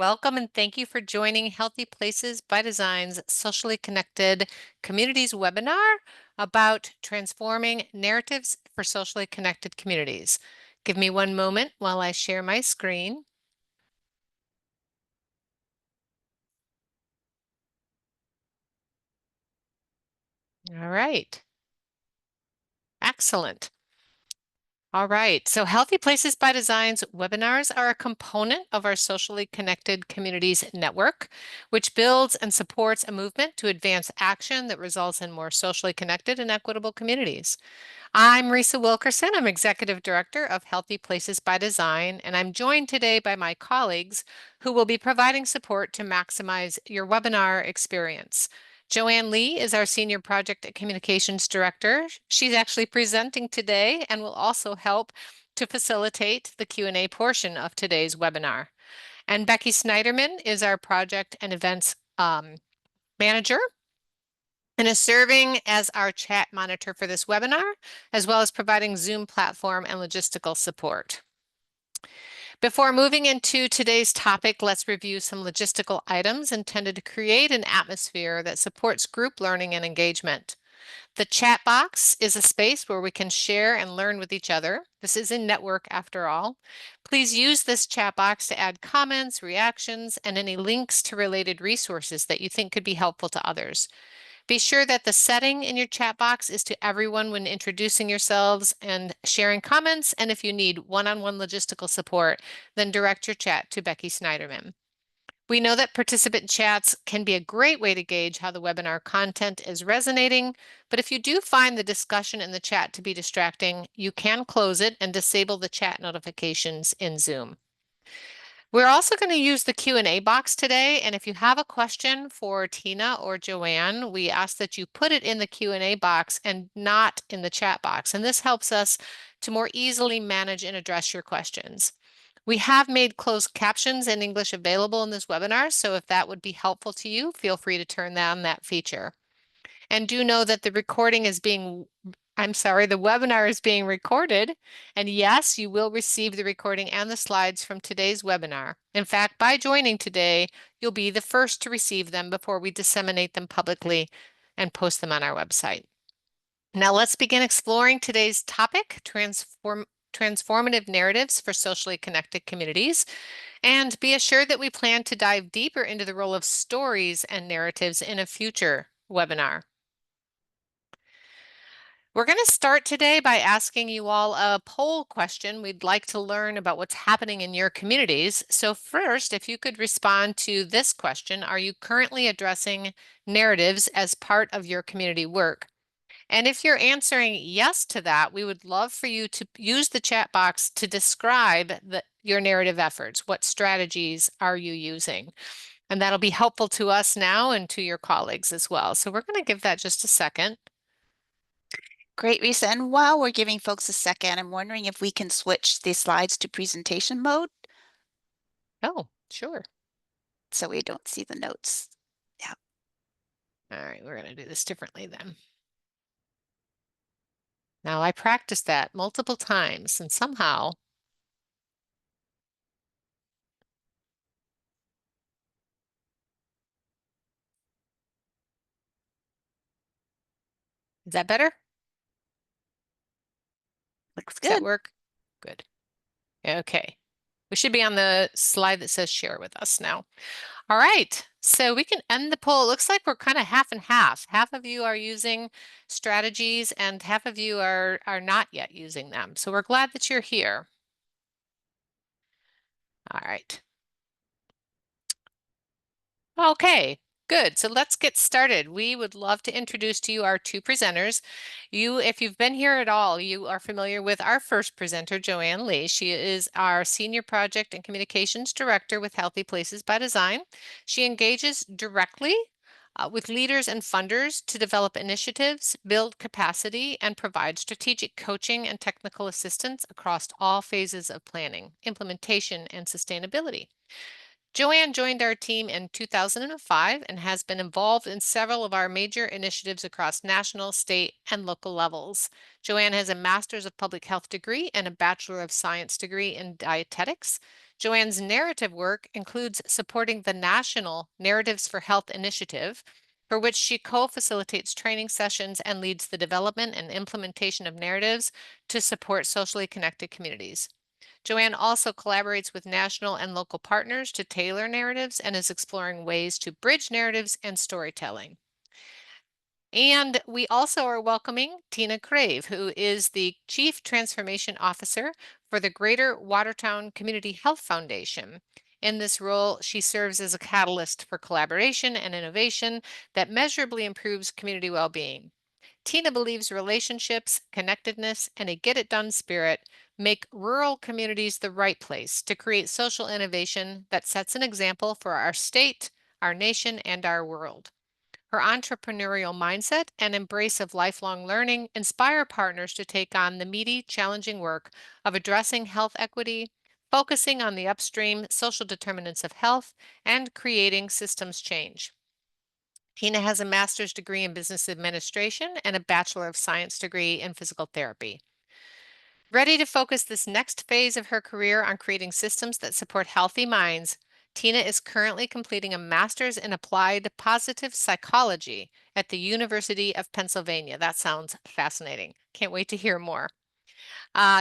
Welcome and thank you for joining Healthy Places by Design's Socially Connected Communities webinar about transforming narratives for socially connected communities. Give me one moment while I share my screen. All right. Excellent. All right, so Healthy Places by Design's webinars are a component of our Socially Connected Communities Network, which builds and supports a movement to advance action that results in more socially connected and equitable communities. I'm Risa Wilkerson. I'm Executive Director of Healthy Places by Design, and I'm joined today by my colleagues who will be providing support to maximize your webinar experience. Joanne Lee is our Senior Project Communications Director. She's actually presenting today and will also help to facilitate the Q&A portion of today's webinar. And Becky Snyderman is our Project and Events Manager and is serving as our chat monitor for this webinar, as well as providing Zoom platform and logistical support. Before moving into today's topic, let's review some logistical items intended to create an atmosphere that supports group learning and engagement. The chat box is a space where we can share and learn with each other. This is a network after all. Please use this chat box to add comments, reactions, and any links to related resources that you think could be helpful to others. Be sure that the setting in your chat box is to everyone when introducing yourselves and sharing comments. And if you need one-on-one logistical support, then direct your chat to Becky Snyderman. We know that participant chats can be a great way to gauge how the webinar content is resonating, but if you do find the discussion in the chat to be distracting, you can close it and disable the chat notifications in Zoom. We're also going to use the Q&A box today, and if you have a question for Tina or Joanne, we ask that you put it in the Q&A box and not in the chat box, and this helps us to more easily manage and address your questions. We have made closed captions in English available in this webinar, so if that would be helpful to you, feel free to turn on that feature. And do know that the webinar is being recorded. And yes, you will receive the recording and the slides from today's webinar. In fact, by joining today, you'll be the first to receive them before we disseminate them publicly and post them on our website. Now let's begin exploring today's topic, transformative narratives for socially connected communities. And be assured that we plan to dive deeper into the role of stories and narratives in a future webinar. We're going to start today by asking you all a poll question. We'd like to learn about what's happening in your communities. So first, if you could respond to this question, are you currently addressing narratives as part of your community work? And if you're answering yes to that, we would love for you to use the chat box to describe your narrative efforts. What strategies are you using? And that'll be helpful to us now and to your colleagues as well. So we're going to give that just a second. Great, Risa. And while we're giving folks a second, I'm wondering if we can switch the slides to presentation mode Oh, sure. so we don't see the notes. Yeah. All right, we're going to do this differently then. Now, I practiced that multiple times and somehow is that better? Looks Does that good. work? Good. Okay. We should be on the slide that says share with us now. All right, so we can end the poll. It looks like we're kind of half and half. Half of you are using strategies and half of you are not yet using them. So we're glad that you're here. All right. Okay, good. So let's get started. We would love to introduce to you our two presenters. If you've been here at all, you are familiar with our first presenter, Joanne Lee. She is our Senior Project and Communications Director with Healthy Places by Design. She engages directly with leaders and funders to develop initiatives, build capacity, and provide strategic coaching and technical assistance across all phases of planning, implementation, and sustainability. Joanne joined our team in 2005 and has been involved in several of our major initiatives across national, state, and local levels. Joanne has a Master's of Public Health degree and a Bachelor of Science degree in dietetics. Joanne's narrative work includes supporting the National Narratives for Health initiative, for which she co-facilitates training sessions and leads the development and implementation of narratives to support socially connected communities. Joanne also collaborates with national and local partners to tailor narratives and is exploring ways to bridge narratives and storytelling. And we also are welcoming Tina Crave, who is the Chief Transformation Officer for the Greater Watertown Community Health Foundation. In this role, she serves as a catalyst for collaboration and innovation that measurably improves community well-being. Tina believes relationships, connectedness, and a get it done spirit make rural communities the right place to create social innovation that sets an example for our state, our nation, and our world. Her entrepreneurial mindset and embrace of lifelong learning inspire partners to take on the meaty, challenging work of addressing health equity, focusing on the upstream social determinants of health, and creating systems change. Tina has a master's degree in business administration and a Bachelor of Science degree in physical therapy. Ready to focus this next phase of her career on creating systems that support healthy minds, Tina is currently completing a master's in applied positive psychology at the University of Pennsylvania. That sounds fascinating. Can't wait to hear more.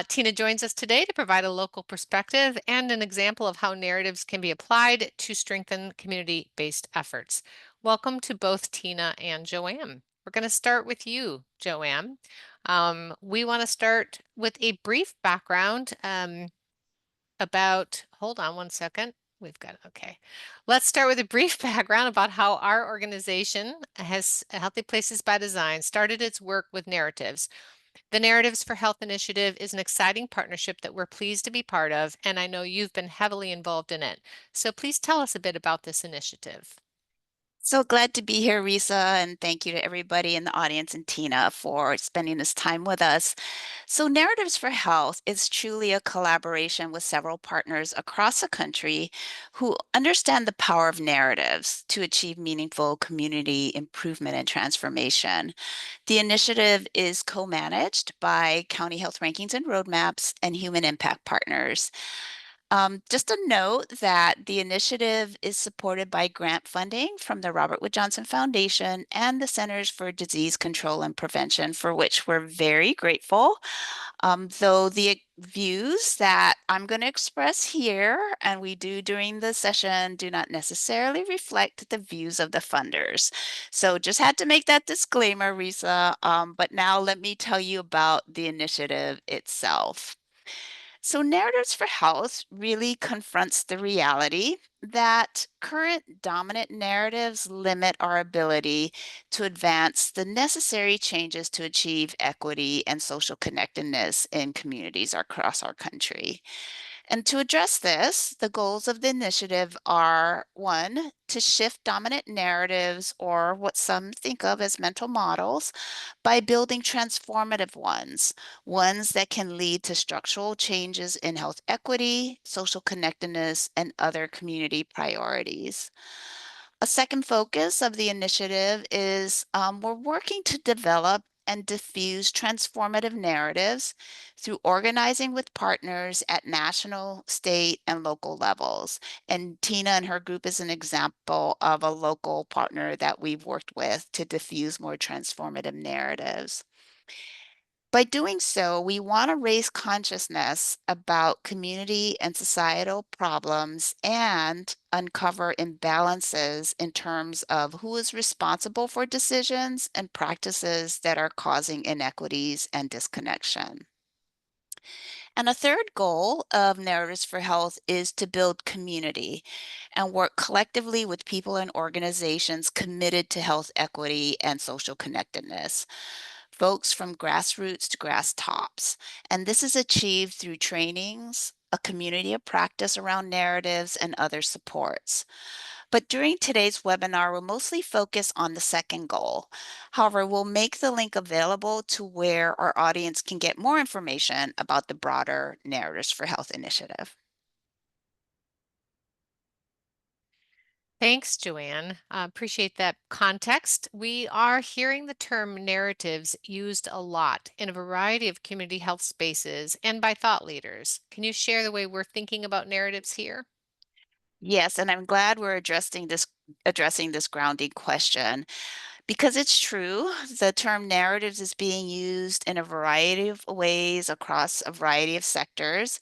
Tina joins us today to provide a local perspective and an example of how narratives can be applied to strengthen community-based efforts. Welcome to both Tina and Joanne. We're going to start with you, Joanne. We want to start with a brief background about, hold on one second. We've got, okay. Let's start with a brief background about how our organization has Healthy Places by Design started its work with narratives. The Narratives for Health initiative is an exciting partnership that we're pleased to be part of, and I know you've been heavily involved in it. So please tell us a bit about this initiative. So glad to be here, Risa, and thank you to everybody in the audience and Tina for spending this time with us. So Narratives for Health is truly a collaboration with several partners across the country who understand the power of narratives to achieve meaningful community improvement and transformation. The initiative is co-managed by County Health Rankings and Roadmaps and Human Impact Partners. Just a note that the initiative is supported by grant funding from the Robert Wood Johnson Foundation and the Centers for Disease Control and Prevention, for which we're very grateful. Though the views that I'm going to express here and we do during the session do not necessarily reflect the views of the funders. So just had to make that disclaimer, Risa. But now let me tell you about the initiative itself. So, Narratives for Health really confronts the reality that current dominant narratives limit our ability to advance the necessary changes to achieve equity and social connectedness in communities across our country. And to address this, the goals of the initiative are one, to shift dominant narratives or what some think of as mental models by building transformative ones, ones that can lead to structural changes in health equity, social connectedness, and other community priorities. A second focus of the initiative is we're working to develop and diffuse transformative narratives through organizing with partners at national, state, and local levels. And Tina and her group is an example of a local partner that we've worked with to diffuse more transformative narratives. By doing so, we want to raise consciousness about community and societal problems and uncover imbalances in terms of who is responsible for decisions and practices that are causing inequities and disconnection. And a third goal of Narratives for Health is to build community and work collectively with people and organizations committed to health equity and social connectedness, folks from grassroots to grass tops. And this is achieved through trainings, a community of practice around narratives, and other supports. But during today's webinar, we'll mostly focus on the second goal. However, we'll make the link available to where our audience can get more information about the broader Narratives for Health initiative. Thanks, Joanne. Appreciate that context. We are hearing the term narratives used a lot in a variety of community health spaces and by thought leaders. Can you share the way we're thinking about narratives here? Yes, and I'm glad we're addressing this grounding question because it's true. The term narratives is being used in a variety of ways across a variety of sectors.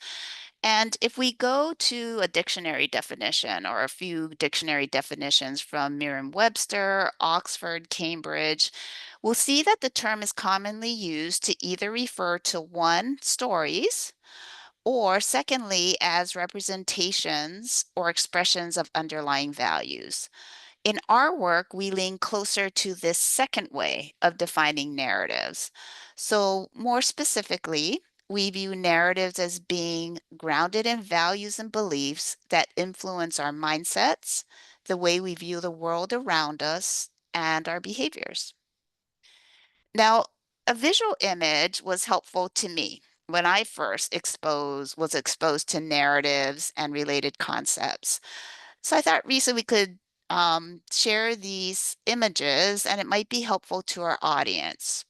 And if we go to a dictionary definition or a few dictionary definitions from Merriam-Webster, Oxford, Cambridge, we'll see that the term is commonly used to either refer to one, stories, or secondly, as representations or expressions of underlying values. In our work, we lean closer to this second way of defining narratives. So, more specifically, we view narratives as being grounded in values and beliefs that influence our mindsets, the way we view the world around us, and our behaviors. Now, a visual image was helpful to me when I first was exposed to narratives and related concepts. So I thought, Risa, we could share these images and it might be helpful to our audience.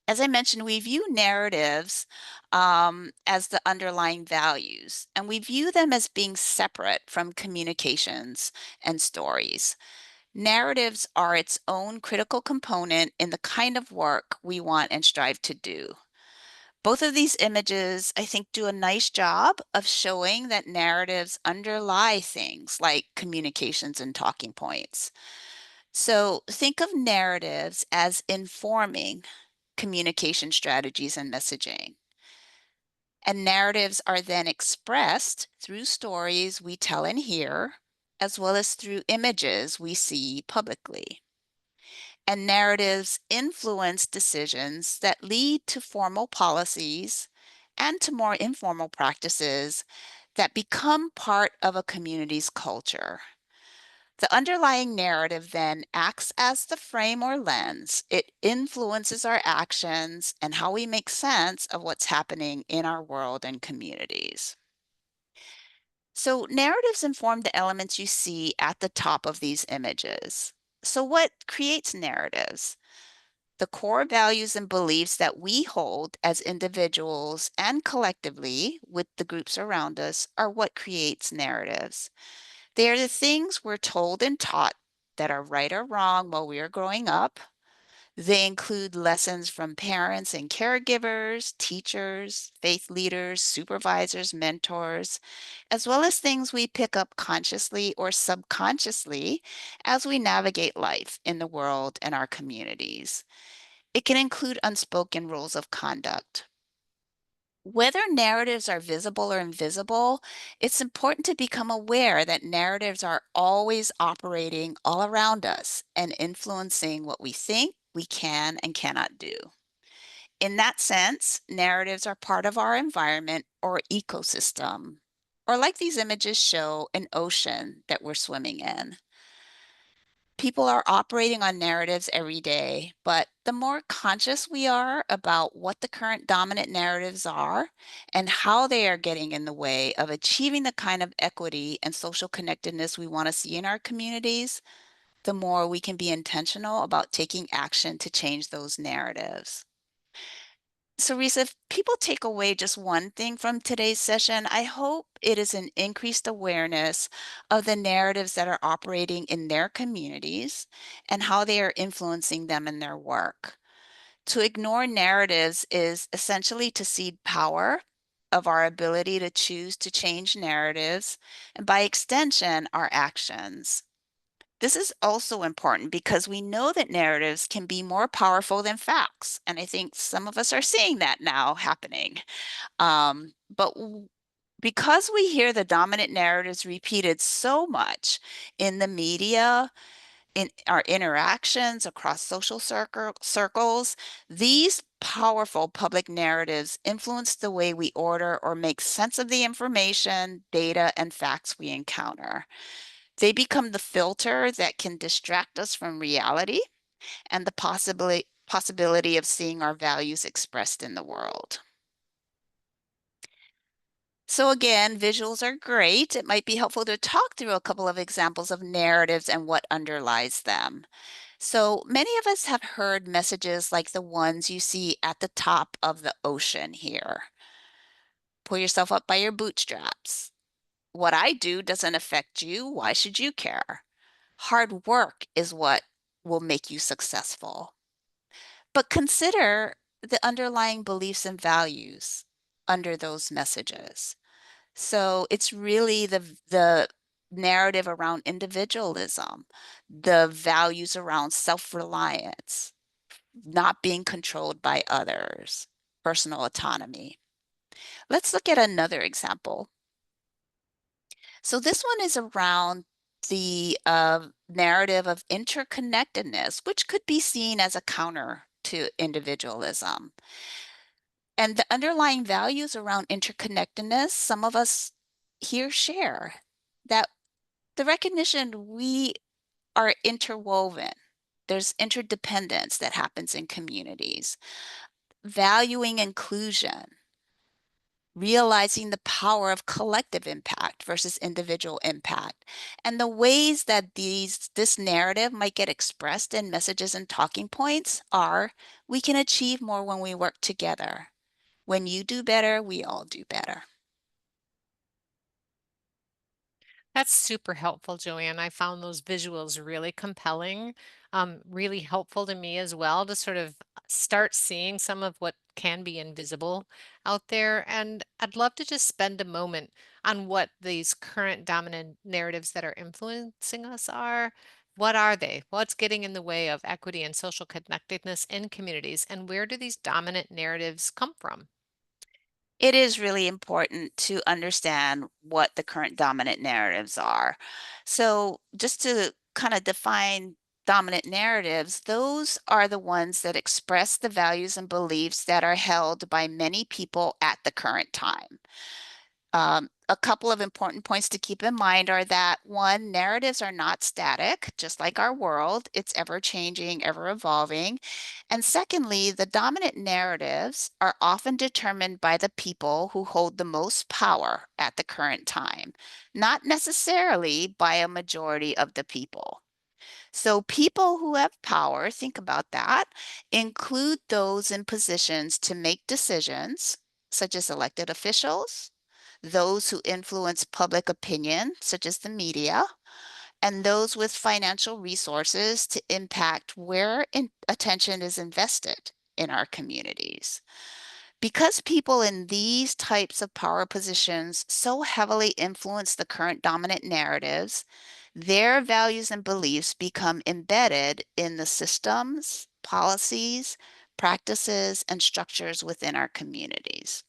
As I mentioned, we view narratives as the underlying values, and we view them as being separate from communications and stories. Narratives are its own critical component in the kind of work we want and strive to do. Both of these images, I think, do a nice job of showing that narratives underlie things like communications and talking points. So think of narratives as informing communication strategies and messaging. And narratives are then expressed through stories we tell and hear, as well as through images we see publicly. And narratives influence decisions that lead to formal policies and to more informal practices that become part of a community's culture. The underlying narrative then acts as the frame or lens. It influences our actions and how we make sense of what's happening in our world and communities. So, narratives inform the elements you see at the top of these images. So, what creates narratives? The core values and beliefs that we hold as individuals and collectively with the groups around us are what creates narratives. They are the things we're told and taught that are right or wrong while we are growing up. They include lessons from parents and caregivers, teachers, faith leaders, supervisors, mentors, as well as things we pick up consciously or subconsciously as we navigate life in the world and our communities. It can include unspoken rules of conduct. Whether narratives are visible or invisible, it's important to become aware that narratives are always operating all around us and influencing what we think we can and cannot do. In that sense, narratives are part of our environment or ecosystem, or like these images show, an ocean that we're swimming in. People are operating on narratives every day, but the more conscious we are about what the current dominant narratives are and how they are getting in the way of achieving the kind of equity and social connectedness we want to see in our communities, the more we can be intentional about taking action to change those narratives. So, Risa, if people take away just one thing from today's session, I hope it is an increased awareness of the narratives that are operating in their communities and how they are influencing them in their work. To ignore narratives is essentially to cede power of our ability to choose to change narratives and, by extension, our actions. This is also important because we know that narratives can be more powerful than facts. And I think some of us are seeing that now happening. Because we hear the dominant narratives repeated so much in the media, in our interactions across social circles, these powerful public narratives influence the way we order or make sense of the information, data, and facts we encounter. They become the filter that can distract us from reality and the possibility of seeing our values expressed in the world. So again, visuals are great. It might be helpful to talk through a couple of examples of narratives and what underlies them. So many of us have heard messages like the ones you see at the top of the ocean here. Pull yourself up by your bootstraps. What I do doesn't affect you. Why should you care? Hard work is what will make you successful. But consider the underlying beliefs and values under those messages. So it's really the narrative around individualism, the values around self-reliance, not being controlled by others, personal autonomy. Let's look at another example. So this one is around the narrative of interconnectedness, which could be seen as a counter to individualism. And the underlying values around interconnectedness, some of us here share that the recognition we are interwoven. There's interdependence that happens in communities, valuing inclusion, realizing the power of collective impact versus individual impact, and the ways that this narrative might get expressed in messages and talking points are we can achieve more when we work together. When you do better, we all do better. That's super helpful, Joanne. I found those visuals really compelling, really helpful to me as well to sort of start seeing some of what can be invisible out there. And I'd love to just spend a moment on what these current dominant narratives that are influencing us are. What are they? What's getting in the way of equity and social connectedness in communities? And where do these dominant narratives come from? It is really important to understand what the current dominant narratives are. So, just to kind of define dominant narratives, those are the ones that express the values and beliefs that are held by many people at the current time. A couple of important points to keep in mind are that one, narratives are not static, just like our world. It's ever changing, ever evolving. And secondly, the dominant narratives are often determined by the people who hold the most power at the current time, not necessarily by a majority of the people. So people who have power, think about that, include those in positions to make decisions, such as elected officials, those who influence public opinion, such as the media, and those with financial resources to impact where attention is invested in our communities. Because people in these types of power positions so heavily influence the current dominant narratives, their values and beliefs become embedded in the systems, policies, practices, and structures within our communities.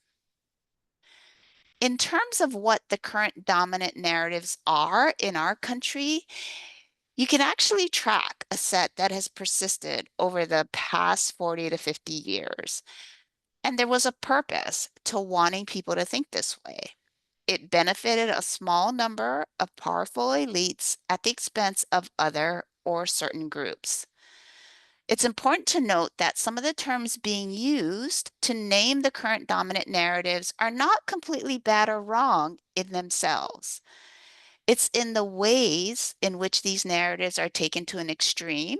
In terms of what the current dominant narratives are in our country, you can actually track a set that has persisted over the past 40 to 50 years. And there was a purpose to wanting people to think this way. It benefited a small number of powerful elites at the expense of other or certain groups. It's important to note that some of the terms being used to name the current dominant narratives are not completely bad or wrong in themselves. It's in the ways in which these narratives are taken to an extreme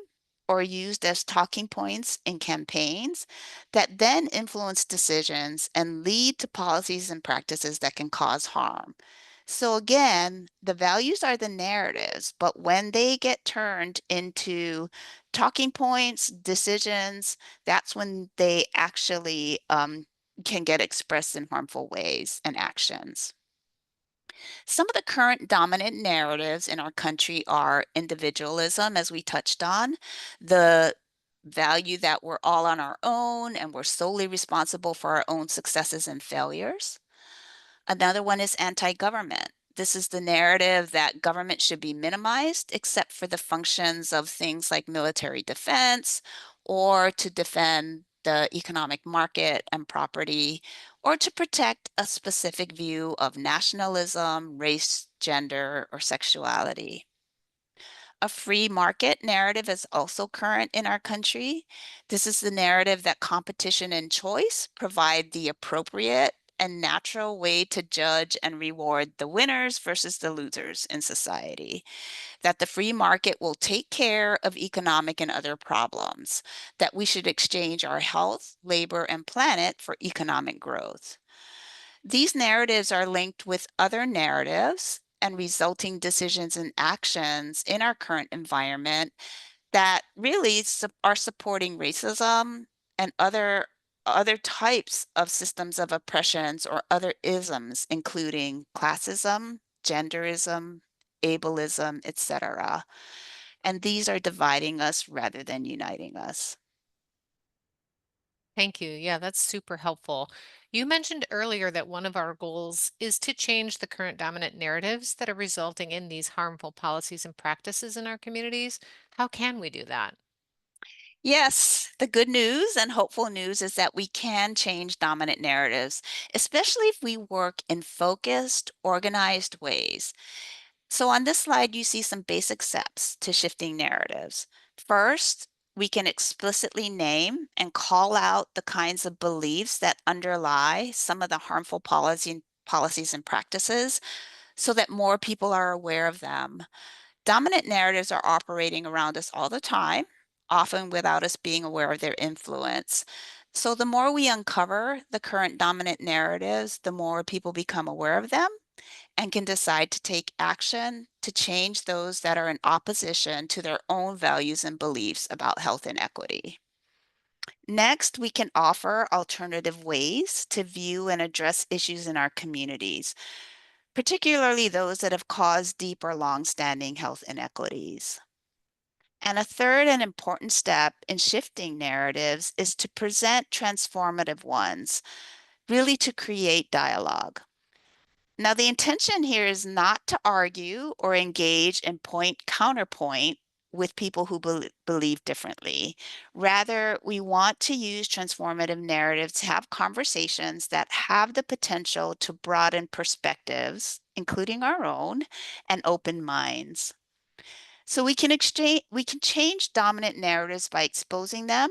or used as talking points in campaigns that then influence decisions and lead to policies and practices that can cause harm. So again, the values are the narratives, but when they get turned into talking points, decisions, that's when they actually can get expressed in harmful ways and actions. Some of the current dominant narratives in our country are individualism, as we touched on, the value that we're all on our own and we're solely responsible for our own successes and failures. Another one is anti-government. This is the narrative that government should be minimized except for the functions of things like military defense or to defend the economic market and property or to protect a specific view of nationalism, race, gender, or sexuality. A free market narrative is also current in our country. This is the narrative that competition and choice provide the appropriate and natural way to judge and reward the winners versus the losers in society, that the free market will take care of economic and other problems, that we should exchange our health, labor, and planet for economic growth. These narratives are linked with other narratives and resulting decisions and actions in our current environment that really are supporting racism and other types of systems of oppressions or other isms, including classism, genderism, ableism, etc. And these are dividing us rather than uniting us. Thank you. Yeah, that's super helpful. You mentioned earlier that one of our goals is to change the current dominant narratives that are resulting in these harmful policies and practices in our communities. How can we do that? Yes, the good news and hopeful news is that we can change dominant narratives, especially if we work in focused, organized ways. So on this slide, you see some basic steps to shifting narratives. First, we can explicitly name and call out the kinds of beliefs that underlie some of the harmful policies and practices so that more people are aware of them. Dominant narratives are operating around us all the time, often without us being aware of their influence. So the more we uncover the current dominant narratives, the more people become aware of them and can decide to take action to change those that are in opposition to their own values and beliefs about health and equity. Next, we can offer alternative ways to view and address issues in our communities, particularly those that have caused deep or long-standing health inequities. And a third and important step in shifting narratives is to present transformative ones, really to create dialogue. Now, the intention here is not to argue or engage in point counterpoint with people who believe differently. Rather, we want to use transformative narratives to have conversations that have the potential to broaden perspectives, including our own, and open minds. So we can change dominant narratives by exposing them,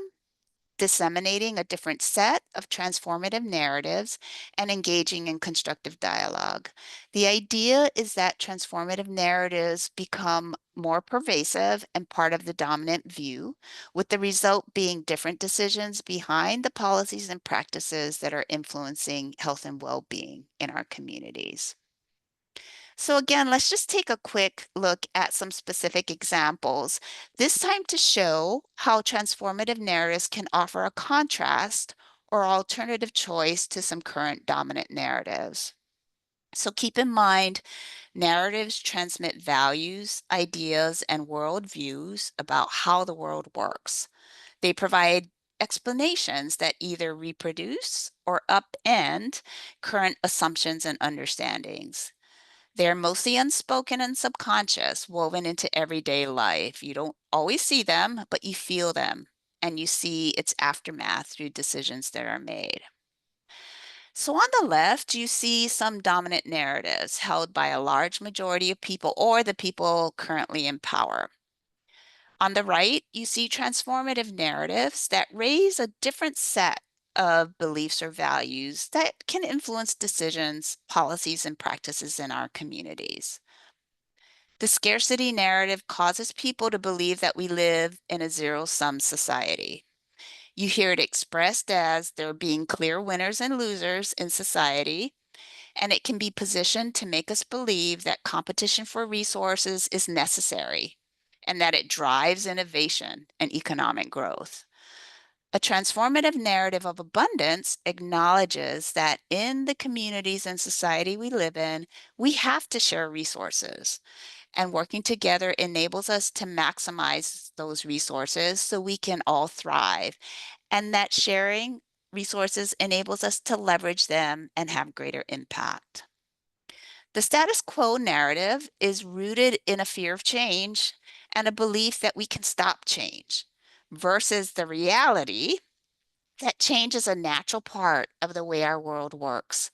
disseminating a different set of transformative narratives, and engaging in constructive dialogue. The idea is that transformative narratives become more pervasive and part of the dominant view, with the result being different decisions behind the policies and practices that are influencing health and well-being in our communities. So again, let's just take a quick look at some specific examples, this time to show how transformative narratives can offer a contrast or alternative choice to some current dominant narratives. So keep in mind, narratives transmit values, ideas, and worldviews about how the world works. They provide explanations that either reproduce or upend current assumptions and understandings. They're mostly unspoken and subconscious, woven into everyday life. You don't always see them, but you feel them, and you see its aftermath through decisions that are made. So on the left, you see some dominant narratives held by a large majority of people or the people currently in power. On the right, you see transformative narratives that raise a different set of beliefs or values that can influence decisions, policies, and practices in our communities. The scarcity narrative causes people to believe that we live in a zero-sum society. You hear it expressed as there being clear winners and losers in society, and it can be positioned to make us believe that competition for resources is necessary and that it drives innovation and economic growth. A transformative narrative of abundance acknowledges that in the communities and society we live in, we have to share resources, and working together enables us to maximize those resources so we can all thrive. And that sharing resources enables us to leverage them and have greater impact. The status quo narrative is rooted in a fear of change and a belief that we can stop change, versus the reality that change is a natural part of the way our world works.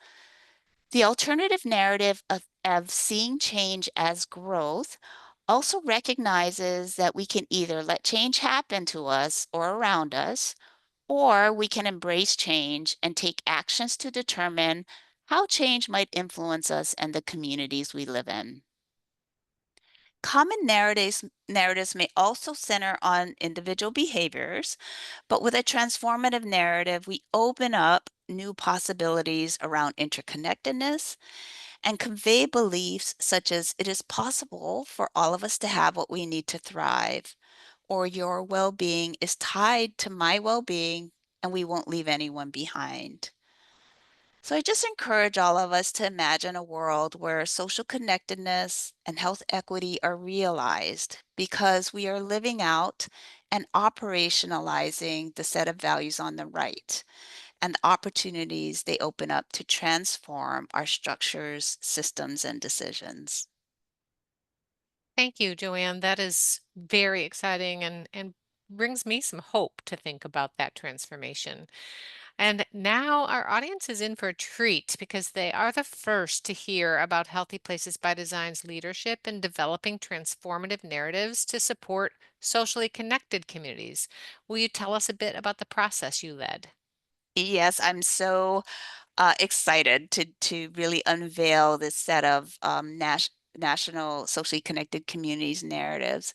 The alternative narrative of seeing change as growth also recognizes that we can either let change happen to us or around us, Or we can embrace change and take actions to determine how change might influence us and the communities we live in. Common narratives may also center on individual behaviors, but with a transformative narrative, we open up new possibilities around interconnectedness and convey beliefs such as it is possible for all of us to have what we need to thrive, or your well being is tied to my well being and we won't leave anyone behind. So I just encourage all of us to imagine a world where social connectedness and health equity are realized because we are living out and operationalizing the set of values on the right and the opportunities they open up to transform our structures, systems, and decisions. Thank you, Joanne. That is very exciting and brings me some hope to think about that transformation. And now our audience is in for a treat because they are the first to hear about Healthy Places by Design's leadership in developing transformative narratives to support socially connected communities. Will you tell us a bit about the process you led? Yes, I'm so excited to really unveil this set of national socially connected communities narratives.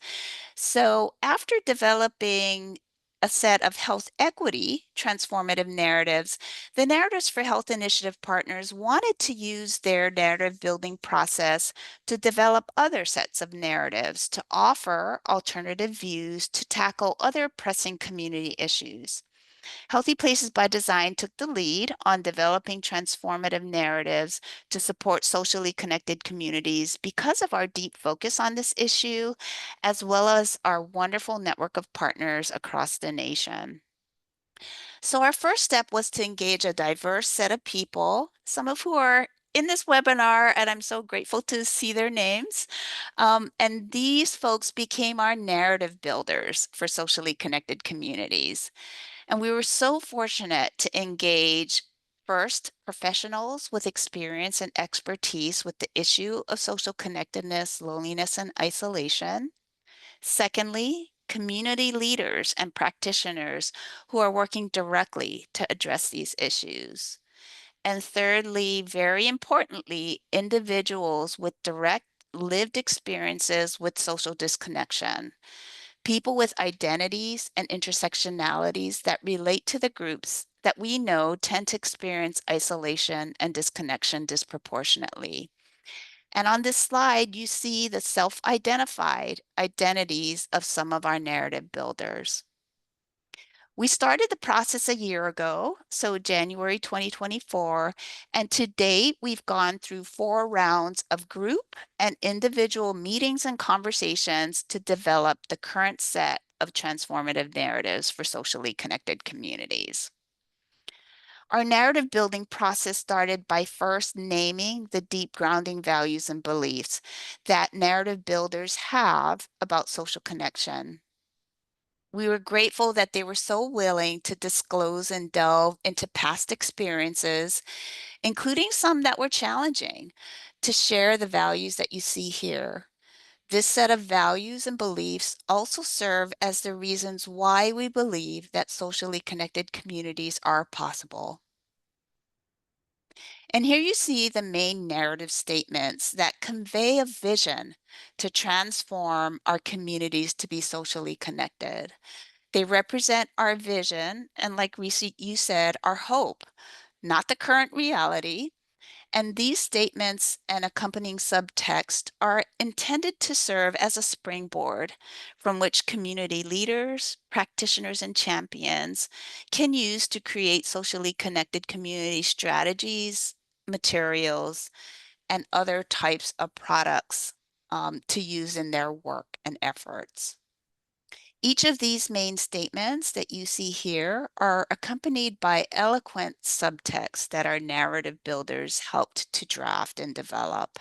So, after developing a set of health equity transformative narratives, the Narratives for Health Initiative partners wanted to use their narrative building process to develop other sets of narratives to offer alternative views to tackle other pressing community issues. Healthy Places by Design took the lead on developing transformative narratives to support socially connected communities because of our deep focus on this issue, as well as our wonderful network of partners across the nation. So, our first step was to engage a diverse set of people, some of who are in this webinar, and I'm so grateful to see their names. And these folks became our narrative builders for socially connected communities. And we were so fortunate to engage first professionals with experience and expertise with the issue of social connectedness, loneliness, and isolation. Secondly, community leaders and practitioners who are working directly to address these issues. And thirdly, very importantly, individuals with direct lived experiences with social disconnection, people with identities and intersectionalities that relate to the groups that we know tend to experience isolation and disconnection disproportionately. And on this slide, you see the self identified identities of some of our narrative builders. We started the process a year ago, so January 2024, and to date, we've gone through 4 rounds of group and individual meetings and conversations to develop the current set of transformative narratives for socially connected communities. Our narrative building process started by first naming the deep grounding values and beliefs that narrative builders have about social connection. We were grateful that they were so willing to disclose and delve into past experiences, including some that were challenging, to share the values that you see here. This set of values and beliefs also serve as the reasons why we believe that socially connected communities are possible. And here you see the main narrative statements that convey a vision to transform our communities to be socially connected. They represent our vision and, like you said, our hope, not the current reality. And these statements and accompanying subtext are intended to serve as a springboard from which community leaders, practitioners, and champions can use to create socially connected community strategies, materials, and other types of products to use in their work and efforts. Each of these main statements that you see here are accompanied by eloquent subtext that our narrative builders helped to draft and develop.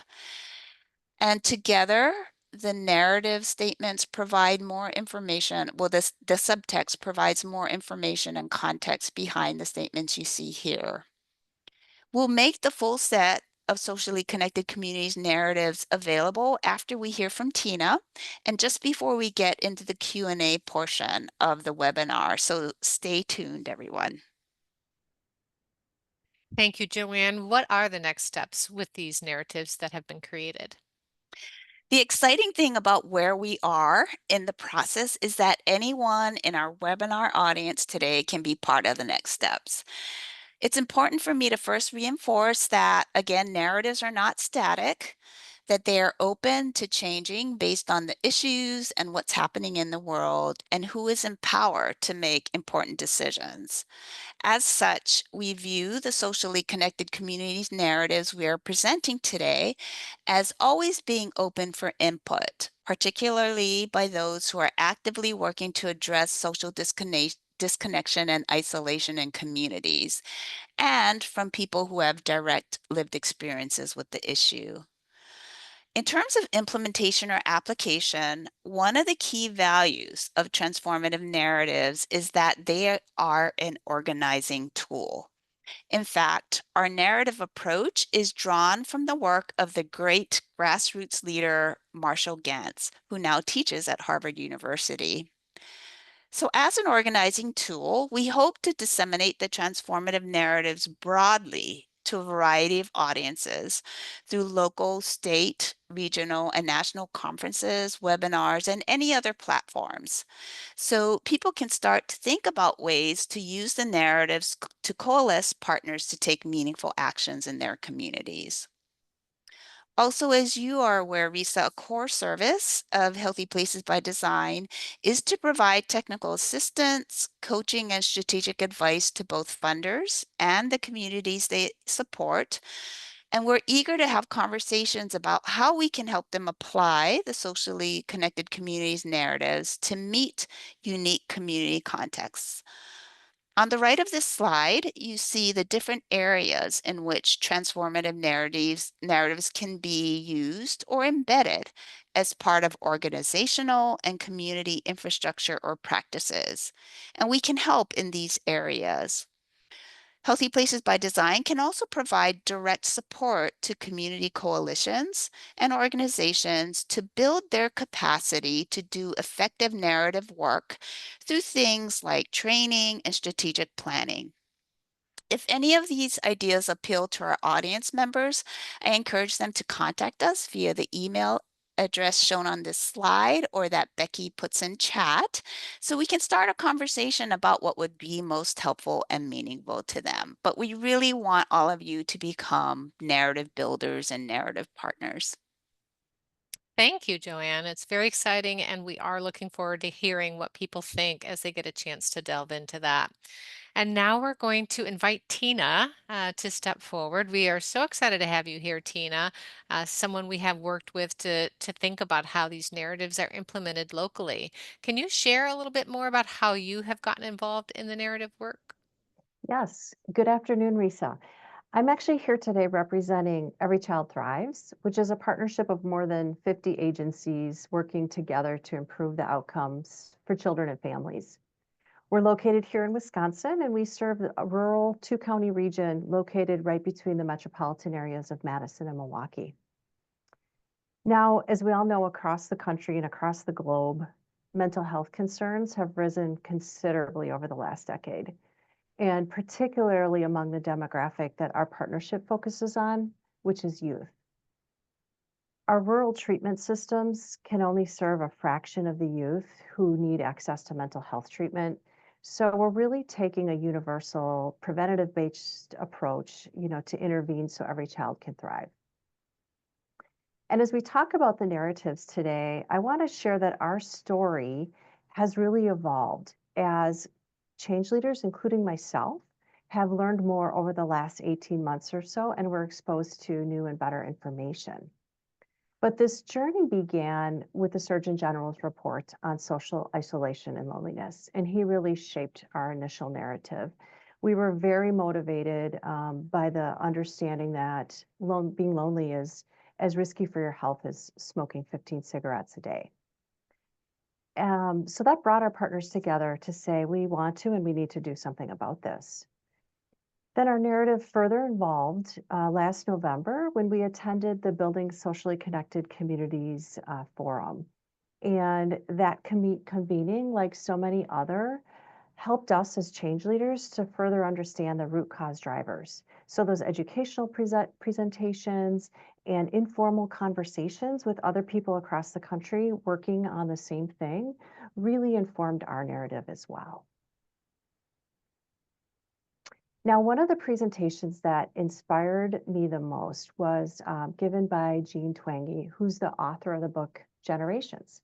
And together, the narrative statements provide more information. Well, the subtext provides more information and context behind the statements you see here. We'll make the full set of socially connected communities narratives available after we hear from Tina and just before we get into the Q&A portion of the webinar. So stay tuned, everyone. Thank you, Joanne. What are the next steps with these narratives that have been created? The exciting thing about where we are in the process is that anyone in our webinar audience today can be part of the next steps. It's important for me to first reinforce that, again, narratives are not static, that they are open to changing based on the issues and what's happening in the world and who is in power to make important decisions. As such, we view the socially connected communities narratives we are presenting today as always being open for input, particularly by those who are actively working to address social disconnection and isolation in communities, and from people who have direct lived experiences with the issue. In terms of implementation or application, one of the key values of transformative narratives is that they are an organizing tool. In fact, our narrative approach is drawn from the work of the great grassroots leader Marshall Gantz, who now teaches at Harvard University. So, as an organizing tool, we hope to disseminate the transformative narratives broadly to a variety of audiences through local, state, regional, and national conferences, webinars, and any other platforms. So, people can start to think about ways to use the narratives to coalesce partners to take meaningful actions in their communities. Also, as you are aware, Risa, a core service of Healthy Places by Design is to provide technical assistance, coaching, and strategic advice to both funders and the communities they support. And we're eager to have conversations about how we can help them apply the socially connected communities narratives to meet unique community contexts. On the right of this slide, you see the different areas in which transformative narratives can be used or embedded as part of organizational and community infrastructure or practices. And we can help in these areas. Healthy Places by Design can also provide direct support to community coalitions and organizations to build their capacity to do effective narrative work through things like training and strategic planning. If any of these ideas appeal to our audience members, I encourage them to contact us via the email address shown on this slide or that Becky puts in chat so we can start a conversation about what would be most helpful and meaningful to them. But we really want all of you to become narrative builders and narrative partners. Thank you, Joanne. It's very exciting, and we are looking forward to hearing what people think as they get a chance to delve into that. And now we're going to invite Tina to step forward. We are so excited to have you here, Tina, someone we have worked with to think about how these narratives are implemented locally. Can you share a little bit more about how you have gotten involved in the narrative work? Yes. Good afternoon, Risa. I'm actually here today representing Every Child Thrives, which is a partnership of more than 50 agencies working together to improve the outcomes for children and families. We're located here in Wisconsin, and we serve a rural two-county region located right between the metropolitan areas of Madison and Milwaukee. Now, as we all know, across the country and across the globe, mental health concerns have risen considerably over the last decade, and particularly among the demographic that our partnership focuses on, which is youth. Our rural treatment systems can only serve a fraction of the youth who need access to mental health treatment. So we're really taking a universal preventative-based approach, to intervene so every child can thrive. And as we talk about the narratives today, I want to share that our story has really evolved as change leaders, including myself, have learned more over the last 18 months or so, and we're exposed to new and better information. But this journey began with the Surgeon General's report on social isolation and loneliness, and he really shaped our initial narrative. We were very motivated by the understanding that being lonely is as risky for your health as smoking 15 cigarettes a day. So that brought our partners together to say we want to and we need to do something about this. Then our narrative further evolved last November when we attended the Building Socially Connected Communities Forum. And that convening, like so many other, helped us as change leaders to further understand the root cause drivers. So those educational presentations and informal conversations with other people across the country working on the same thing really informed our narrative as well. Now, one of the presentations that inspired me the most was given by Jean Twenge, who's the author of the book Generations.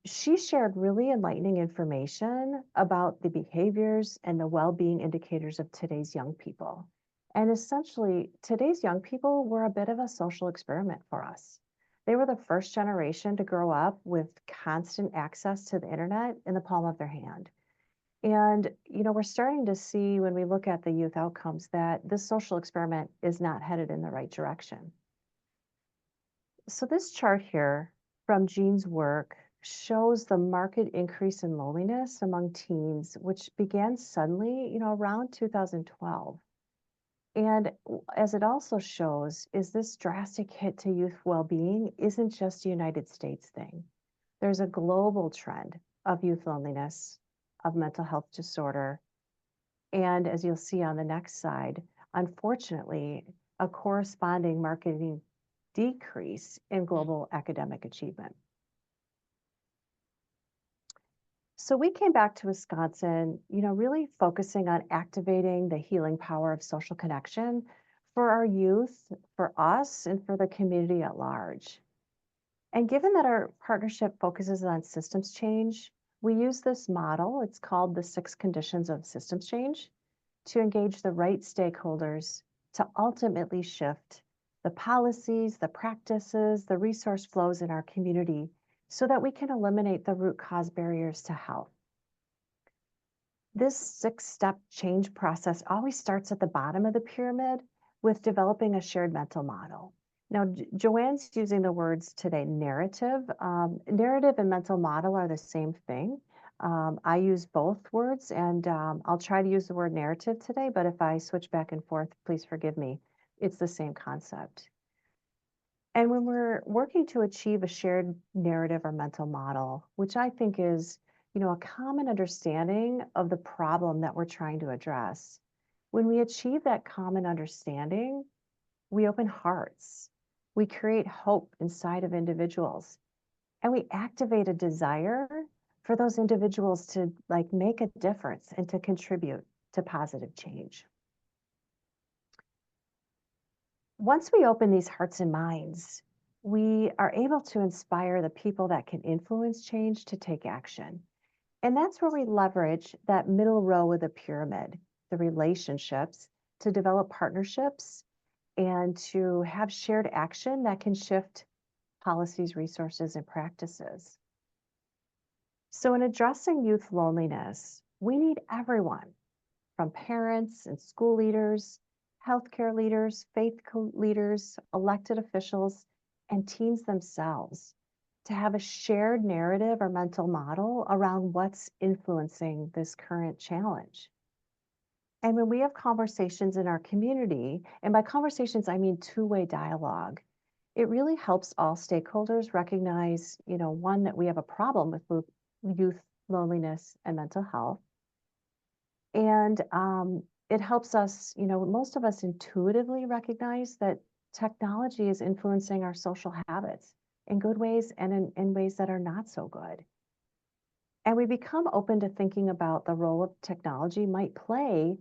She shared really enlightening information about the behaviors and the well-being indicators of today's young people. And essentially, today's young people were a bit of a social experiment for us. They were the first generation to grow up with constant access to the internet in the palm of their hand. And, we're starting to see when we look at the youth outcomes that this social experiment is not headed in the right direction. So this chart here from Jean's work shows the marked increase in loneliness among teens, which began suddenly, around 2012. And as it also shows, is this drastic hit to youth well-being isn't just a United States thing. There's a global trend of youth loneliness, of mental health disorder, and as you'll see on the next slide, unfortunately, a corresponding marketing decrease in global academic achievement. So we came back to Wisconsin, really focusing on activating the healing power of social connection for our youth, for us, and for the community at large. And given that our partnership focuses on systems change, we use this model, it's called the 6 conditions of systems change, to engage the right stakeholders to ultimately shift the policies, the practices, the resource flows in our community so that we can eliminate the root cause barriers to health. This 6-step change process always starts at the bottom of the pyramid with developing a shared mental model. Now, Joanne's using the words today, narrative. Narrative and mental model are the same thing. I use both words, and I'll try to use the word narrative today, but if I switch back and forth, please forgive me. It's the same concept. And when we're working to achieve a shared narrative or mental model, which I think is, a common understanding of the problem that we're trying to address, when we achieve that common understanding, we open hearts, we create hope inside of individuals, and we activate a desire for those individuals to make a difference and to contribute to positive change. Once we open these hearts and minds, we are able to inspire the people that can influence change to take action. And that's where we leverage that middle row of the pyramid, the relationships, to develop partnerships and to have shared action that can shift policies, resources, and practices. So in addressing youth loneliness, we need everyone from parents and school leaders, healthcare leaders, faith leaders, elected officials, and teens themselves to have a shared narrative or mental model around what's influencing this current challenge. And when we have conversations in our community, and by conversations, I mean two-way dialogue, it really helps all stakeholders recognize, one, that we have a problem with youth loneliness and mental health. And it helps us, most of us intuitively recognize that technology is influencing our social habits in good ways and in ways that are not so good. And we become open to thinking about the role of technology might play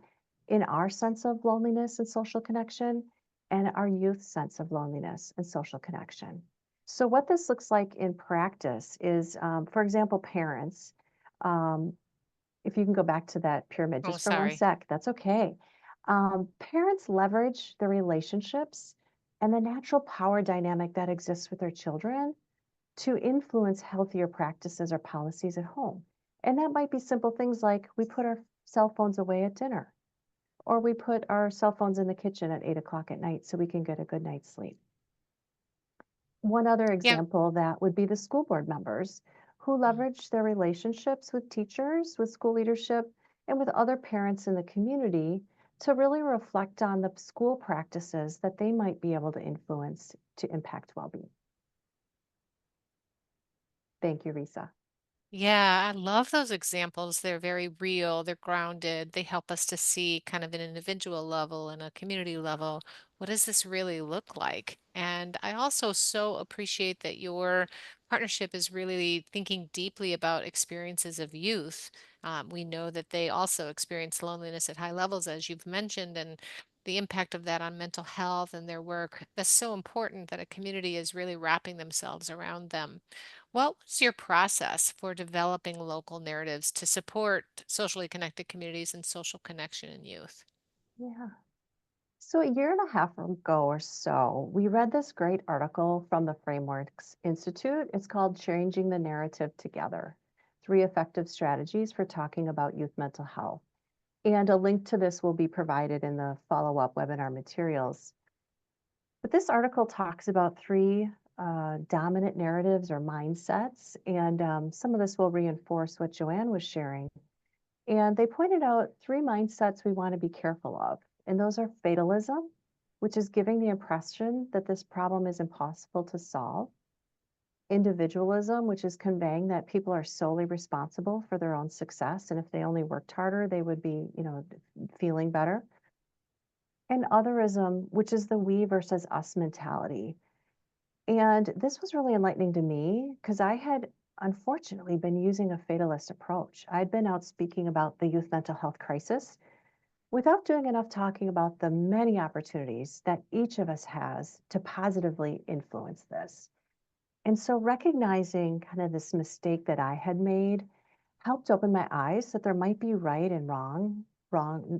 in our sense of loneliness and social connection and our youth sense of loneliness and social connection. So what this looks like in practice is, for example, parents, if you can go back to that pyramid Oh, just for one sorry. sec, that's okay. Parents leverage the relationships and the natural power dynamic that exists with their children to influence healthier practices or policies at home. And that might be simple things like we put our cell phones away at dinner, or we put our cell phones in the kitchen at 8 o'clock at night so we can get a good night's sleep. One other Yeah. example that would be the school board members who leverage their relationships with teachers, with school leadership, and with other parents in the community to really reflect on the school practices that they might be able to influence to impact well-being. Thank you, Risa. Yeah, I love those examples. They're very real, they're grounded. They help us to see kind of an individual level and a community level, what does this really look like? And I also so appreciate that your partnership is really thinking deeply about experiences of youth. We know that they also experience loneliness at high levels, as you've mentioned, and the impact of that on mental health and their work. That's so important that a community is really wrapping themselves around them. What was your process for developing local narratives to support socially connected communities and social connection in youth? Yeah. So, a year and a half ago or so, we read this great article from the Frameworks Institute. It's called Changing the Narrative Together: Three Effective Strategies for Talking About Youth Mental Health. And a link to this will be provided in the follow up webinar materials. But this article talks about three dominant narratives or mindsets, and some of this will reinforce what Joanne was sharing. And they pointed out three mindsets we want to be careful of. And those are fatalism, which is giving the impression that this problem is impossible to solve; individualism, which is conveying that people are solely responsible for their own success. And if they only worked harder, they would be, feeling better; and otherism, which is the we versus us mentality. And this was really enlightening to me because I had unfortunately been using a fatalist approach. I'd been out speaking about the youth mental health crisis without doing enough talking about the many opportunities that each of us has to positively influence this. And so recognizing kind of this mistake that I had made helped open my eyes that there might be right and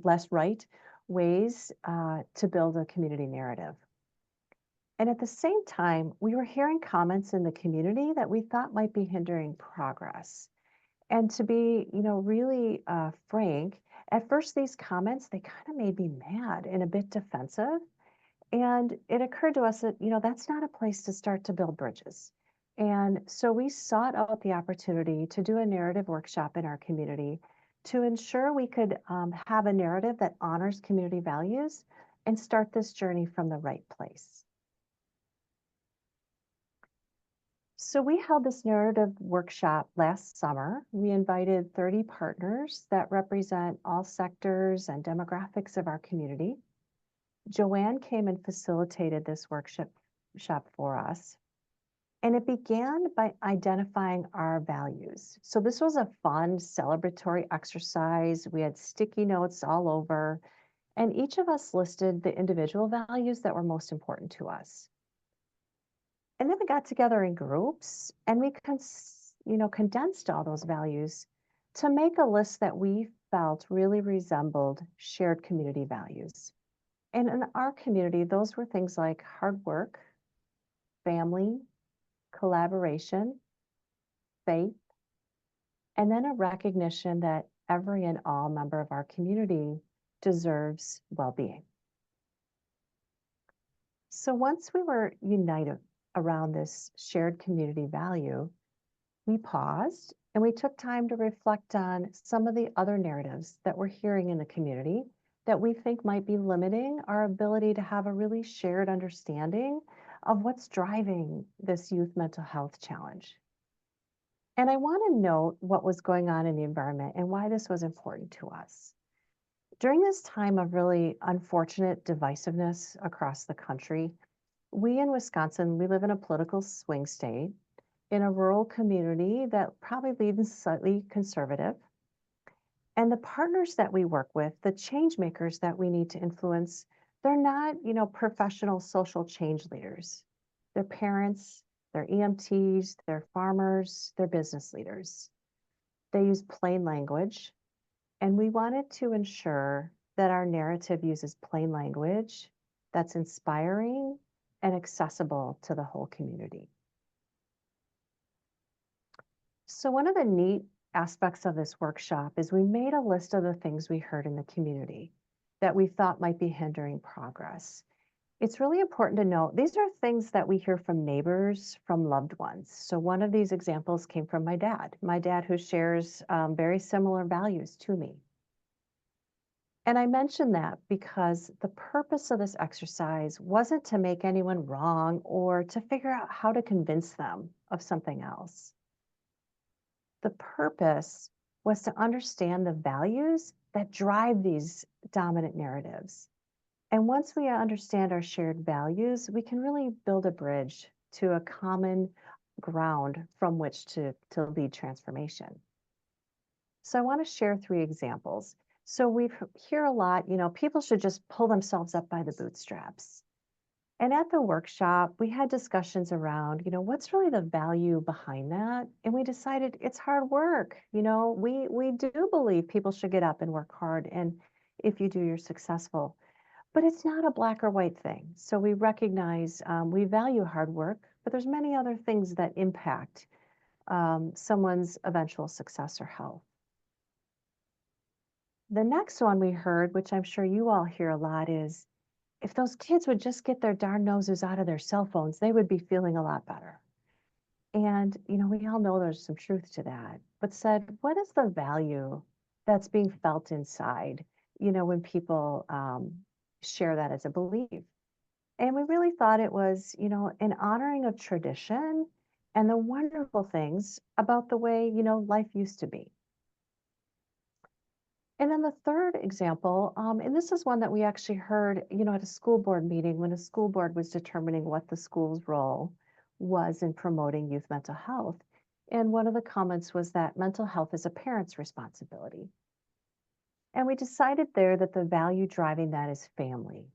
less right ways to build a community narrative. And at the same time, we were hearing comments in the community that we thought might be hindering progress. And to be, really frank, at first these comments, they kind of made me mad and a bit defensive. And it occurred to us that, that's not a place to start to build bridges. And so we sought out the opportunity to do a narrative workshop in our community to ensure we could have a narrative that honors community values and start this journey from the right place. So we held this narrative workshop last summer. We invited 30 partners that represent all sectors and demographics of our community. Joanne came and facilitated this workshop for us. And it began by identifying our values. So this was a fun, celebratory exercise. We had sticky notes all over, and each of us listed the individual values that were most important to us. And then we got together in groups and we condensed all those values to make a list that we felt really resembled shared community values. And in our community, those were things like hard work, family, collaboration, faith, and then a recognition that every and all member of our community deserves well-being. So once we were united around this shared community value, we paused and we took time to reflect on some of the other narratives that we're hearing in the community that we think might be limiting our ability to have a really shared understanding of what's driving this youth mental health challenge. And I want to note what was going on in the environment and why this was important to us. During this time of really unfortunate divisiveness across the country, we in Wisconsin, we live in a political swing state in a rural community that probably leans slightly conservative. And the partners that we work with, the change makers that we need to influence, they're not, professional social change leaders. They're parents, they're EMTs, they're farmers, they're business leaders. They use plain language, and we wanted to ensure that our narrative uses plain language that's inspiring and accessible to the whole community. So one of the neat aspects of this workshop is we made a list of the things we heard in the community that we thought might be hindering progress. It's really important to note these are things that we hear from neighbors, from loved ones. So one of these examples came from my dad who shares very similar values to me. And I mention that because the purpose of this exercise wasn't to make anyone wrong or to figure out how to convince them of something else. The purpose was to understand the values that drive these dominant narratives. And once we understand our shared values, we can really build a bridge to a common ground from which to lead transformation. So I want to share three examples. So we hear a lot, people should just pull themselves up by the bootstraps. And at the workshop, we had discussions around, what's really the value behind that? And we decided it's hard work. We do believe people should get up and work hard. And if you do, you're successful. But it's not a black or white thing. So we recognize we value hard work, but there's many other things that impact someone's eventual success or health. The next one we heard, which I'm sure you all hear a lot, is if those kids would just get their darn noses out of their cell phones, they would be feeling a lot better. And, we all know there's some truth to that, but said, what is the value that's being felt inside, when people share that as a belief? And we really thought it was, an honoring of tradition and the wonderful things about the way, life used to be. And then the third example, and this is one that we actually heard, at a school board meeting when a school board was determining what the school's role was in promoting youth mental health. And one of the comments was that mental health is a parent's responsibility. And we decided there that the value driving that is family.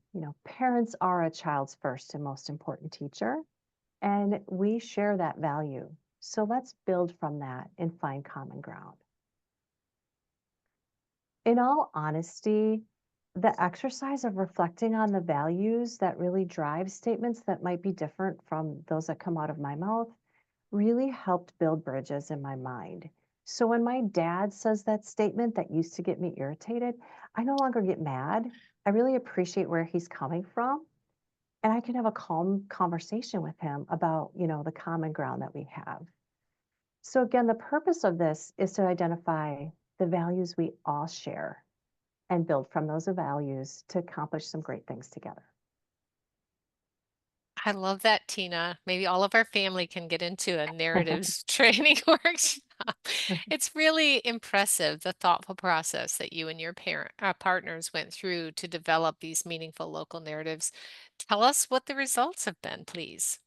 Parents are a child's first and most important teacher, and we share that value. So let's build from that and find common ground. In all honesty, the exercise of reflecting on the values that really drive statements that might be different from those that come out of my mouth really helped build bridges in my mind. So when my dad says that statement that used to get me irritated, I no longer get mad. I really appreciate where he's coming from. And I can have a calm conversation with him about, the common ground that we have. So again, the purpose of this is to identify the values we all share and build from those values to accomplish some great things together. I love that, Tina. Maybe all of our family can get into a narratives training workshop. It's really impressive, the thoughtful process that you and your partners went through to develop these meaningful local narratives. Tell us what the results have been, please.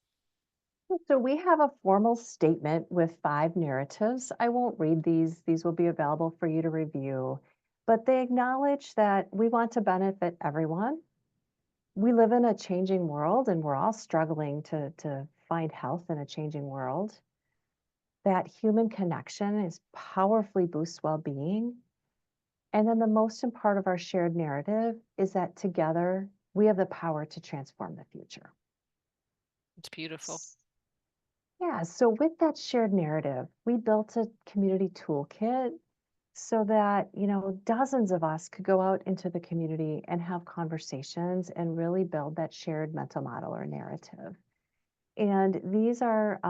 So we have a formal statement with 5 narratives. I won't read these. These will be available for you to review, but they acknowledge that we want to benefit everyone. We live in a changing world and we're all struggling to find health in a changing world. That human connection is powerfully boosts well-being. And then the most important part of our shared narrative is that together we have the power to transform the future. It's beautiful. Yeah, so with that shared narrative, we built a community toolkit so that, dozens of us could go out into the community and have conversations and really build that shared mental model or narrative. And these are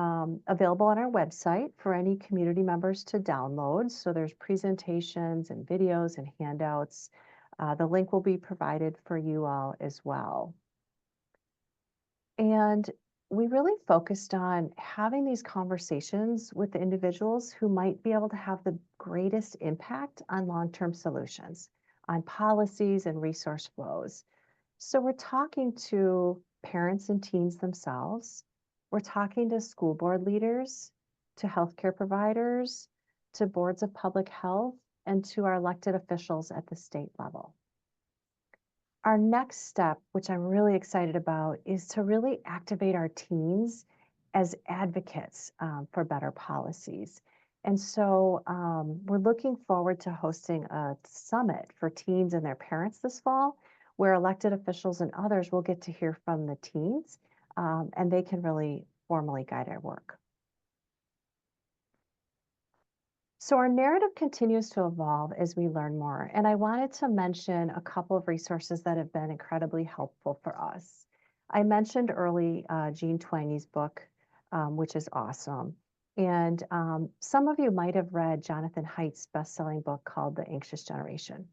available on our website for any community members to download. So there's presentations and videos and handouts. The link will be provided for you all as well. And we really focused on having these conversations with the individuals who might be able to have the greatest impact on long-term solutions, on policies and resource flows. So we're talking to parents and teens themselves. We're talking to school board leaders, to healthcare providers, to boards of public health, and to our elected officials at the state level. Our next step, which I'm really excited about, is to really activate our teens as advocates for better policies. And so we're looking forward to hosting a summit for teens and their parents this fall, where elected officials and others will get to hear from the teens, and they can really formally guide our work. So our narrative continues to evolve as we learn more. And I wanted to mention a couple of resources that have been incredibly helpful for us. I mentioned early Jean Twangy's book, which is awesome. And some of you might have read Jonathan Haidt's best-selling book called The Anxious Generation.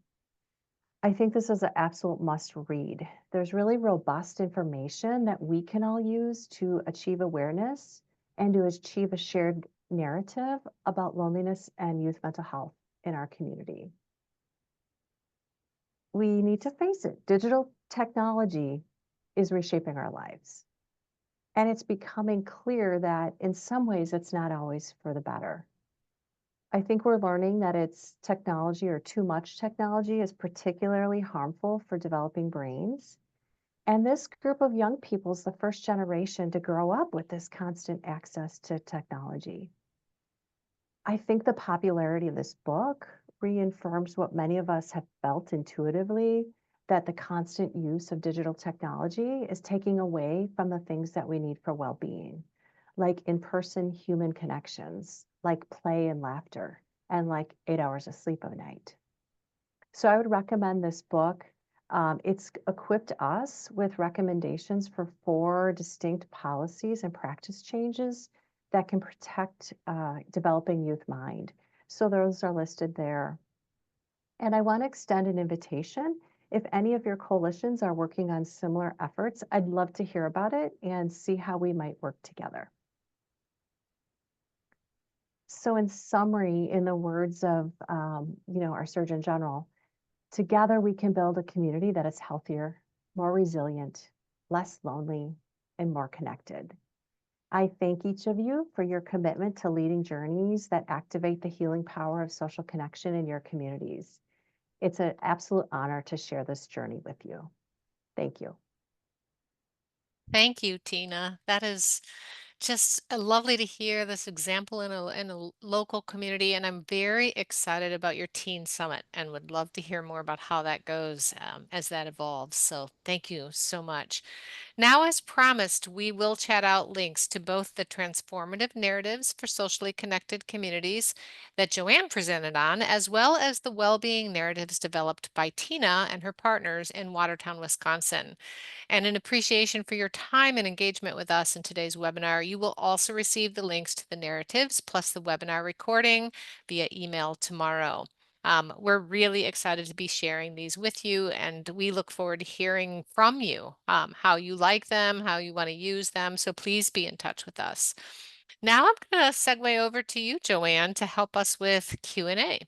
I think this is an absolute must read. There's really robust information that we can all use to achieve awareness and to achieve a shared narrative about loneliness and youth mental health in our community. We need to face it. Digital technology is reshaping our lives. And it's becoming clear that in some ways it's not always for the better. I think we're learning that it's technology or too much technology is particularly harmful for developing brains. And this group of young people is the first generation to grow up with this constant access to technology. I think the popularity of this book reaffirms what many of us have felt intuitively, that the constant use of digital technology is taking away from the things that we need for well being, like in person human connections, like play and laughter, and like 8 hours of sleep a night. So I would recommend this book. It's equipped us with recommendations for 4 distinct policies and practice changes that can protect developing youth mind. So those are listed there. And I want to extend an invitation. If any of your coalitions are working on similar efforts, I'd love to hear about it and see how we might work together. So in summary, in the words of our Surgeon General, together, we can build a community that is healthier, more resilient, less lonely, and more connected. I thank each of you for your commitment to leading journeys that activate the healing power of social connection in your communities. It's an absolute honor to share this journey with you. Thank you. Thank you, Tina. That is just lovely to hear this example in a local community, and I'm very excited about your teen summit and would love to hear more about how that goes as that evolves. So thank you so much. Now, as promised, we will chat out links to both the transformative narratives for socially connected communities that Joanne presented on, as well as the well-being narratives developed by Tina and her partners in Watertown, Wisconsin. And in appreciation for your time and engagement with us in today's webinar, you will also receive the links to the narratives plus the webinar recording via email tomorrow. We're really excited to be sharing these with you, and we look forward to hearing from you how you like them, how you want to use them. So please be in touch with us. Now I'm going to segue over to you, Joanne, to help us with Q&A.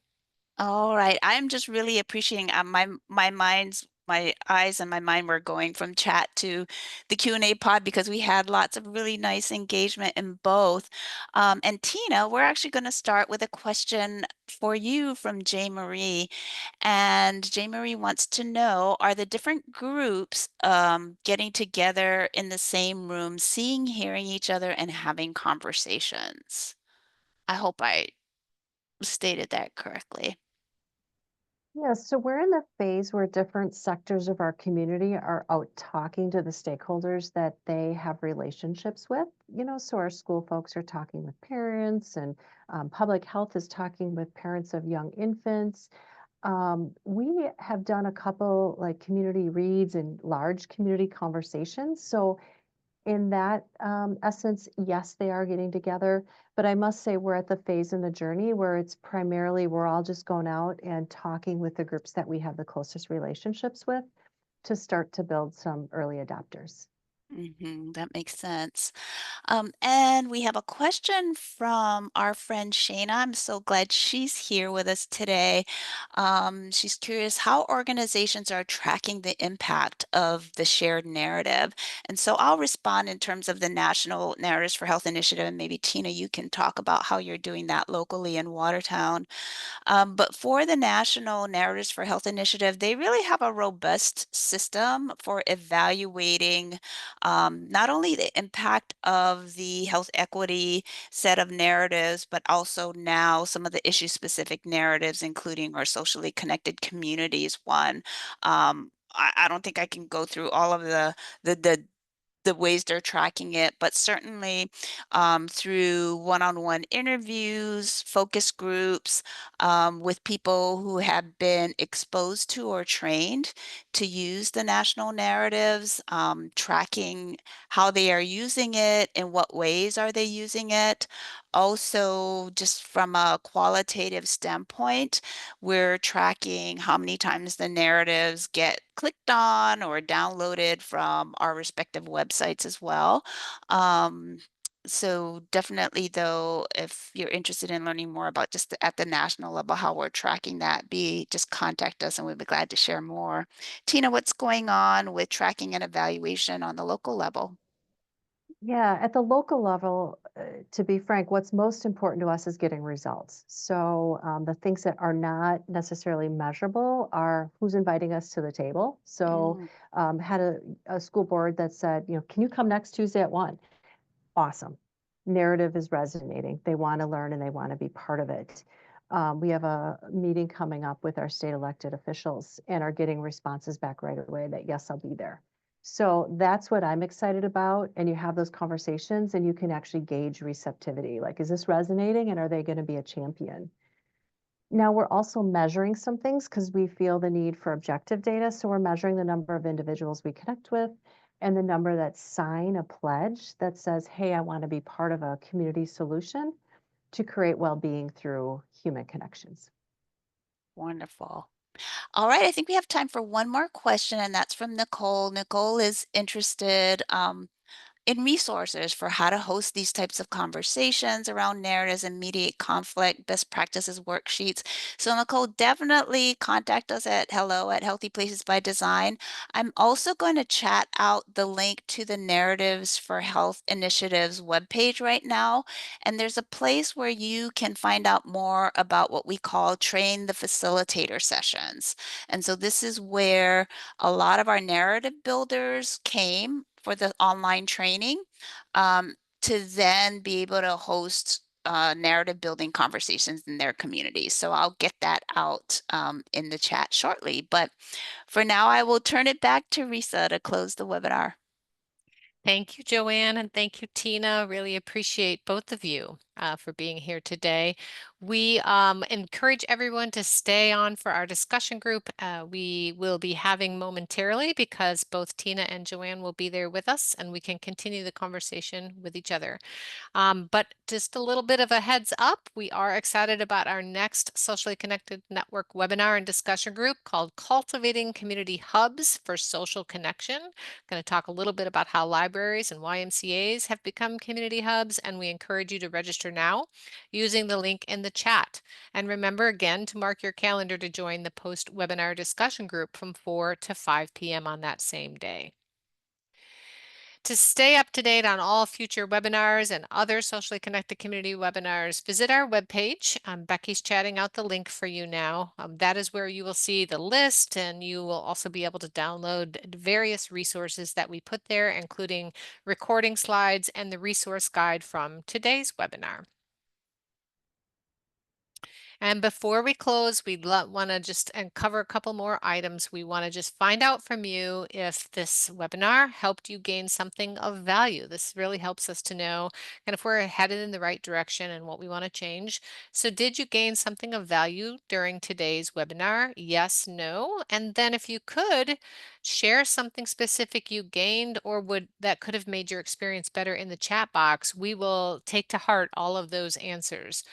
All right. I'm just really appreciating my eyes and my mind were going from chat to the Q&A pod because we had lots of really nice engagement in both. And Tina, we're actually going to start with a question for you from J. Marie. And J. Marie wants to know, are the different groups getting together in the same room, seeing, hearing each other, and having conversations? I hope I stated that correctly. Yeah, so we're in the phase where different sectors of our community are out talking to the stakeholders that they have relationships with. So our school folks are talking with parents, and public health is talking with parents of young infants. We have done a couple like community reads and large community conversations. So in that essence, yes, they are getting together. But I must say, we're at the phase in the journey where it's primarily we're all just going out and talking with the groups that we have the closest relationships with to start to build some early adopters. That makes sense. And we have a question from our friend Shayna. I'm so glad she's here with us today. She's curious how organizations are tracking the impact of the shared narrative. And so I'll respond in terms of the National Narratives for Health Initiative, and maybe Tina, you can talk about how you're doing that locally in Watertown. But for the National Narratives for Health Initiative, they really have a robust system for evaluating not only the impact of the health equity set of narratives, but also now some of the issue-specific narratives, including our socially connected communities one. I don't think I can go through all of the the the ways they're tracking it, but certainly through one-on-one interviews, focus groups with people who have been exposed to or trained to use the national narratives, tracking how they are using it, in what ways are they using it. Also, just from a qualitative standpoint, we're tracking how many times the narratives get clicked on or downloaded from our respective websites as well. Um, so definitely though, if you're interested in learning more about just at the national level, how we're tracking that, just contact us and we'd be glad to share more. Tina, what's going on with tracking and evaluation on the local level? Yeah, at the local level, to be frank, what's most important to us is getting results. So the things that are not necessarily measurable are who's inviting us to the table. So Mm, had a school board that said, can you come next Tuesday at 1? Awesome. Narrative is resonating. They want to learn and they want to be part of it. We have a meeting coming up with our state elected officials and are getting responses back right away that, yes, I'll be there. So that's what I'm excited about. And you have those conversations and you can actually gauge receptivity. Like, is this resonating and are they going to be a champion? Now we're also measuring some things because we feel the need for objective data. So we're measuring the number of individuals we connect with and the number that sign a pledge that says, hey, I want to be part of a community solution to create well-being through human connections. wonderful. All right, I think we have time for one more question, and that's from Nicole. Nicole is interested in resources for how to host these types of conversations around narratives and mediate conflict, best practices worksheets. So Nicole, definitely contact us at hello at Healthy Places by Design. I'm also going to chat out the link to the Narratives for Health Initiatives webpage right now. And there's a place where you can find out more about what we call train the facilitator sessions. And so this is where a lot of our narrative builders came for the online training to then be able to host narrative building conversations in their communities. So I'll get that out in the chat shortly. But for now, I will turn it back to Risa to close the webinar. Thank you, Joanne, and thank you, Tina. Really appreciate both of you for being here today. We encourage everyone to stay on for our discussion group. We will be having momentarily because both Tina and Joanne will be there with us and we can continue the conversation with each other. But just a little bit of a heads up, we are excited about our next Socially Connected Network webinar and discussion group called Cultivating Community Hubs for Social Connection. I'm going to talk a little bit about how libraries and YMCAs have become community hubs, and we encourage you to register now using the link in the chat. And remember again to mark your calendar to join the post-webinar discussion group from 4 to 5 p.m. on that same day. To stay up to date on all future webinars and other socially connected community webinars, visit our webpage. Becky's chatting out the link for you now. That is where you will see the list, and you will also be able to download various resources that we put there, including recording slides and the resource guide from today's webinar. And before we close, we want to just cover a couple more items. We want to just find out from you if this webinar helped you gain something of value. This really helps us to know kind of if we're headed in the right direction and what we want to change. So did you gain something of value during today's webinar? Yes, no. And then if you could, share something specific you gained or that could have made your experience better in the chat box. We will take to heart all of those answers.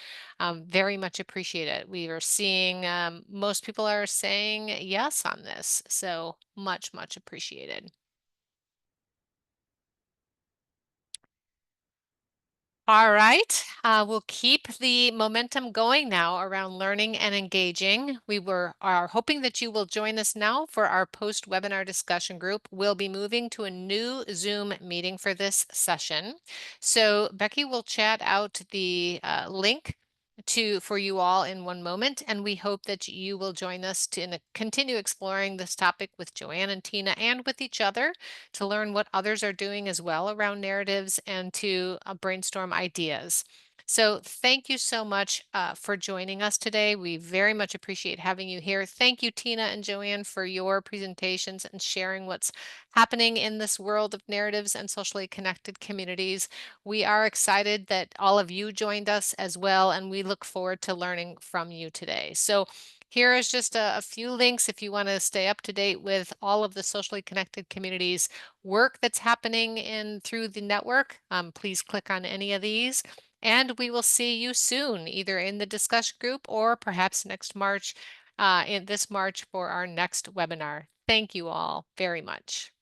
Very much appreciate it. We are seeing most people are saying yes on this, so much, much appreciated. All right, we'll keep the momentum going now around learning and engaging. Are hoping that you will join us now for our post-webinar discussion group. We'll be moving to a new Zoom meeting for this session. So Becky will chat out the link for you all in one moment, and we hope that you will join us to continue exploring this topic with Joanne and Tina and with each other to learn what others are doing as well around narratives and to brainstorm ideas. So thank you so much for joining us today. We very much appreciate having you here. Thank you, Tina and Joanne, for your presentations and sharing what's happening in this world of narratives and socially connected communities. We are excited that all of you joined us as well, and we look forward to learning from you today. So here is just a few links if you want to stay up to date with all of the socially connected communities work that's happening through the network. Please click on any of these. And we will see you soon, either in the discussion group or perhaps next March, in this March for our next webinar. Thank you all very much.